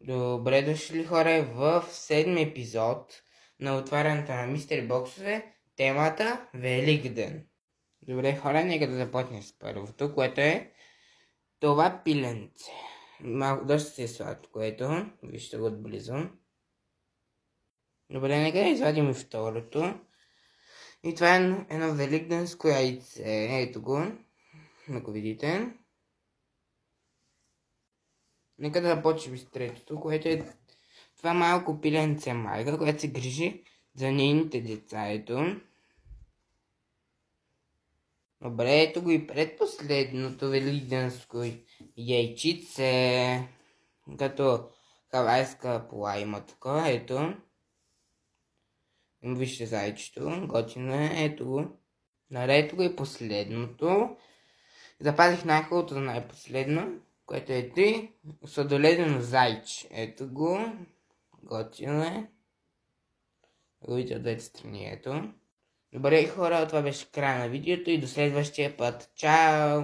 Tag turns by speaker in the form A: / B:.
A: Добре дошли, хора, в седми епизод на отварянето на мистери боксове, темата Великден. Добре, хора, нека да започнем с първото, което е това пиленце. Малко доста се е сладко, ето, вижте го отблизо. Добре, нека да извадим и второто. И това е едно великденско яйце. Ето го, ако видите. Нека да започнем с третото, което е това малко пиленце майка, която се грижи за нейните деца. Ето. Добре, ето го и предпоследното великденско яйчице. Като хавайска пола има тук. Ето. Вижте зайчето. Готино е. Ето го. Наред го и последното. Запазих най-хубавото за най-последно, което е ти сладоледено зайче. Ето го. Готино е. Го видите от двете страни. Ето. Добре, хора, това беше края на видеото и до следващия път. Чао!